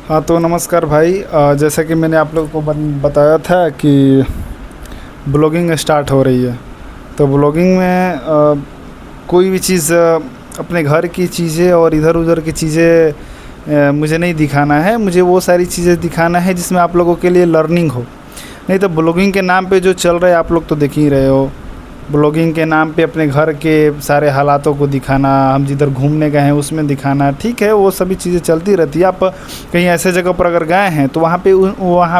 हाँ तो नमस्कार भाई। जैसा कि मैंने आप लोगों को बताया था कि ब्लॉगिंग स्टार्ट हो रही है। तो ब्लॉगिंग में कोई भी चीज़ अपने घर की चीज़ें और इधर उधर की चीज़ें मुझे नहीं दिखाना है। मुझे वो सारी चीज़ें दिखाना है जिसमें आप लोगों के लिए लर्निंग हो। नहीं तो ब्लॉगिंग के नाम पे जो चल रहा है आप लोग तो देख ही रहे हो। ब्लॉगिंग के नाम पे अपने घर के सारे हालातों को दिखाना, हम जिधर घूमने गए हैं उसमें दिखाना, ठीक है वो सभी चीज़ें चलती रहती है। आप कहीं ऐसे जगह पर अगर गए हैं तो वहाँ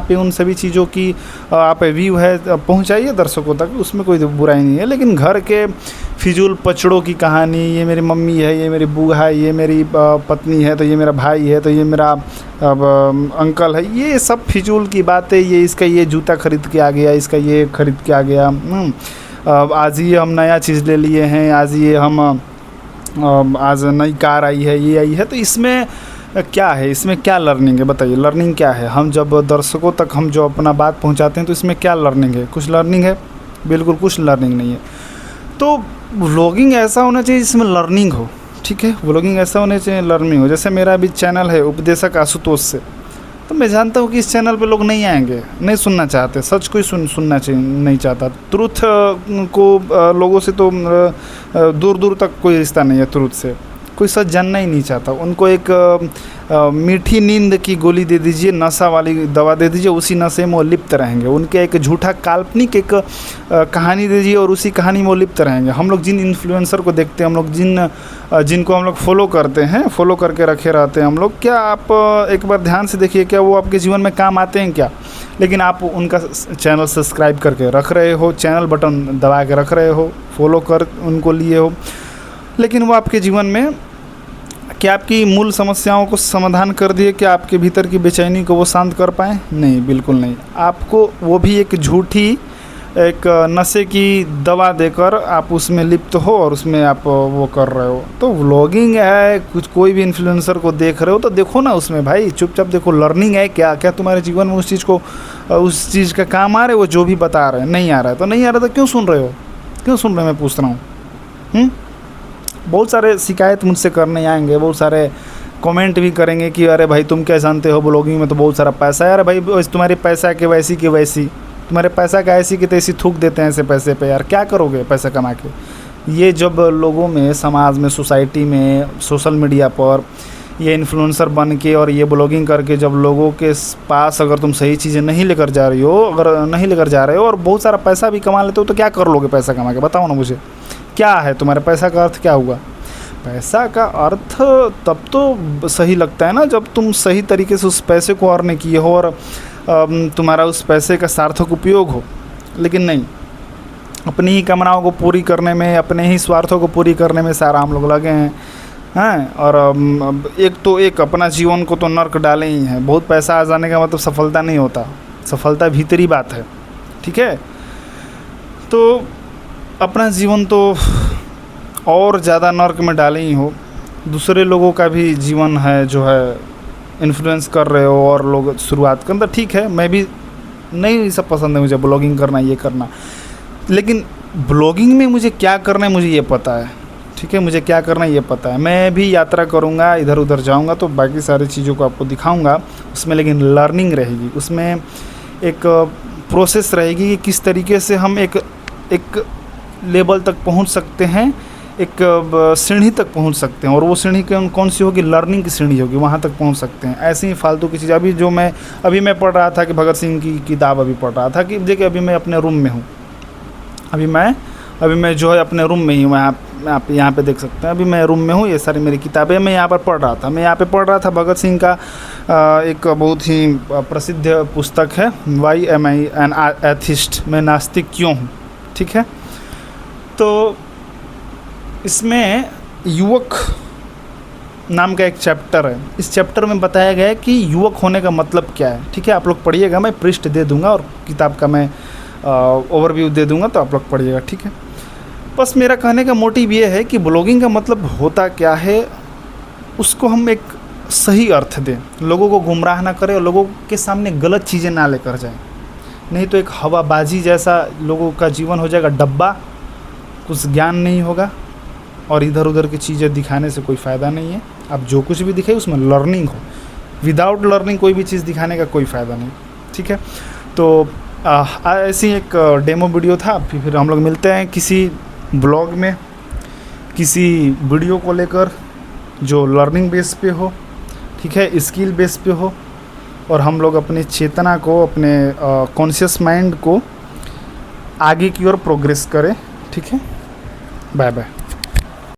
पे उन सभी चीज़ों की आप व्यू है पहुँचाइए दर्शकों तक, उसमें कोई बुराई नहीं है। लेकिन घर के फिजूल पचड़ों की कहानी, ये मेरी मम्मी है, ये मेरी बुआ है, ये मेरी पत्नी है, तो ये मेरा भाई है, तो ये मेरा अंकल है, ये सब फिजूल की बातें, ये इसका ये जूता खरीद के आ गया, इसका ये खरीद के आ गया, आज ये हम नया चीज़ ले लिए हैं, आज ये हम आज नई कार आई है, ये आई है। तो इसमें क्या है, इसमें क्या लर्निंग है बताइए? लर्निंग क्या है? हम जब दर्शकों तक हम जो अपना बात पहुंचाते हैं तो इसमें क्या लर्निंग है? कुछ लर्निंग है? बिल्कुल कुछ लर्निंग नहीं है। तो व्लॉगिंग ऐसा होना चाहिए जिसमें लर्निंग हो, ठीक है। व्लॉगिंग ऐसा होना चाहिए लर्निंग हो। जैसे मेरा अभी चैनल है उपदेशक आशुतोष से, तो मैं जानता हूँ कि इस चैनल पे लोग नहीं आएंगे, नहीं सुनना चाहते, सच कोई सुनना नहीं चाहता। ट्रुथ को लोगों से तो दूर दूर तक कोई रिश्ता नहीं है। ट्रुथ से कोई सच जानना ही नहीं चाहता। उनको एक मीठी नींद की गोली दे दीजिए, नशा वाली दवा दे दीजिए, उसी नशे में वो लिप्त रहेंगे। उनके एक झूठा काल्पनिक एक कहानी दे दीजिए और उसी कहानी में वो लिप्त रहेंगे। हम लोग जिन इन्फ्लुएंसर को देखते हैं, हम लोग जिनको हम लोग फॉलो करते हैं, फॉलो करके रखे रहते हैं हम लोग, क्या आप एक बार ध्यान से देखिए, क्या वो आपके जीवन में काम आते हैं क्या? लेकिन आप उनका चैनल सब्सक्राइब करके रख रहे हो, चैनल बटन दबा के रख रहे हो, फॉलो कर उनको लिए हो, लेकिन वो आपके जीवन में क्या आपकी मूल समस्याओं को समाधान कर दिए? क्या आपके भीतर की बेचैनी को वो शांत कर पाएँ? नहीं, बिल्कुल नहीं। आपको वो भी एक झूठी एक नशे की दवा देकर आप उसमें लिप्त हो और उसमें आप वो कर रहे हो। तो व्लॉगिंग है, कुछ कोई भी इन्फ्लुएंसर को देख रहे हो तो देखो ना उसमें भाई, चुपचाप देखो लर्निंग है क्या? क्या तुम्हारे जीवन में उस चीज़ को उस चीज़ का काम आ रहा है? वो जो भी बता रहे हैं नहीं आ रहा है तो नहीं आ रहा, तो क्यों सुन रहे हो? क्यों सुन रहे हैं, मैं पूछ रहा हूँ। बहुत सारे शिकायत मुझसे करने आएंगे, बहुत सारे कमेंट भी करेंगे कि अरे भाई तुम क्या जानते हो, ब्लॉगिंग में तो बहुत सारा पैसा है। अरे भाई तुम्हारी पैसा के वैसी की वैसी, तुम्हारे पैसा का ऐसी की तैसी थूक देते हैं ऐसे पैसे पे, यार क्या करोगे पैसा कमा के? ये जब लोगों में, समाज में, सोसाइटी में, सोशल मीडिया पर ये इन्फ्लुएंसर बन के और ये ब्लॉगिंग करके जब लोगों के पास अगर तुम सही चीज़ें नहीं लेकर जा रही हो, अगर नहीं लेकर जा रहे हो और बहुत सारा पैसा भी कमा लेते हो, तो क्या कर लोगे पैसा कमा के? बताओ ना मुझे, क्या है तुम्हारे पैसा का अर्थ? क्या हुआ पैसा का अर्थ? तब तो सही लगता है ना जब तुम सही तरीके से उस पैसे को अर्न किए हो और तुम्हारा उस पैसे का सार्थक उपयोग हो। लेकिन नहीं, अपनी ही कामनाओं को पूरी करने में, अपने ही स्वार्थों को पूरी करने में सारा हम लोग लगे हैं और एक अपना जीवन को तो नर्क डाले ही हैं। बहुत पैसा आ जाने का मतलब सफलता नहीं होता, सफलता भीतरी बात है, ठीक है। तो अपना जीवन तो और ज़्यादा नर्क में डाले ही हो, दूसरे लोगों का भी जीवन है जो है इन्फ्लुएंस कर रहे हो और लोग शुरुआत कर, तो ठीक है, मैं भी नहीं सब पसंद है मुझे ब्लॉगिंग करना, ये करना, लेकिन ब्लॉगिंग में मुझे क्या करना है मुझे ये पता है, ठीक है। मुझे क्या करना है ये पता है। मैं भी यात्रा करूँगा, इधर उधर जाऊँगा तो बाकी सारी चीज़ों को आपको दिखाऊँगा उसमें, लेकिन लर्निंग रहेगी उसमें, एक प्रोसेस रहेगी कि किस तरीके से हम एक लेवल तक पहुंच सकते हैं, एक सीढ़ी तक पहुंच सकते हैं, और वो सीढ़ी कौन सी होगी? लर्निंग की सीढ़ी होगी, वहाँ तक पहुंच सकते हैं। ऐसी ही फालतू की चीज़ अभी मैं पढ़ रहा था कि भगत सिंह की किताब अभी पढ़ रहा था कि देखिए अभी मैं अपने रूम में हूँ, अभी मैं जो है अपने रूम में ही हूँ, आप यहाँ पे देख सकते हैं, अभी मैं रूम में हूँ, ये सारी मेरी किताबें मैं यहाँ पर पढ़ रहा था। मैं यहाँ पे पढ़ रहा था भगत सिंह का एक बहुत ही प्रसिद्ध पुस्तक है, why am I an atheist, मैं नास्तिक क्यों हूँ, ठीक है। तो इसमें युवक नाम का एक चैप्टर है। इस चैप्टर में बताया गया है कि युवक होने का मतलब क्या है, ठीक है। आप लोग पढ़िएगा, मैं पृष्ठ दे दूंगा और किताब का मैं ओवरव्यू दे दूंगा, तो आप लोग पढ़िएगा, ठीक है। बस मेरा कहने का मोटिव ये है कि ब्लॉगिंग का मतलब होता क्या है, उसको हम एक सही अर्थ दें, लोगों को गुमराह ना करें और लोगों के सामने गलत चीज़ें ना लेकर जाएं। नहीं तो एक हवाबाजी जैसा लोगों का जीवन हो जाएगा, डब्बा, कुछ ज्ञान नहीं होगा और इधर उधर की चीज़ें दिखाने से कोई फ़ायदा नहीं है। आप जो कुछ भी दिखाइए उसमें लर्निंग हो, विदाउट लर्निंग कोई भी चीज़ दिखाने का कोई फ़ायदा नहीं, ठीक है। तो ऐसी एक डेमो वीडियो था। फिर हम लोग मिलते हैं किसी ब्लॉग में, किसी वीडियो को लेकर जो लर्निंग बेस पे हो, ठीक है, स्किल बेस पे हो, और हम लोग अपनी चेतना को, अपने कॉन्शियस माइंड को आगे की ओर प्रोग्रेस करें, ठीक है। Bye bye.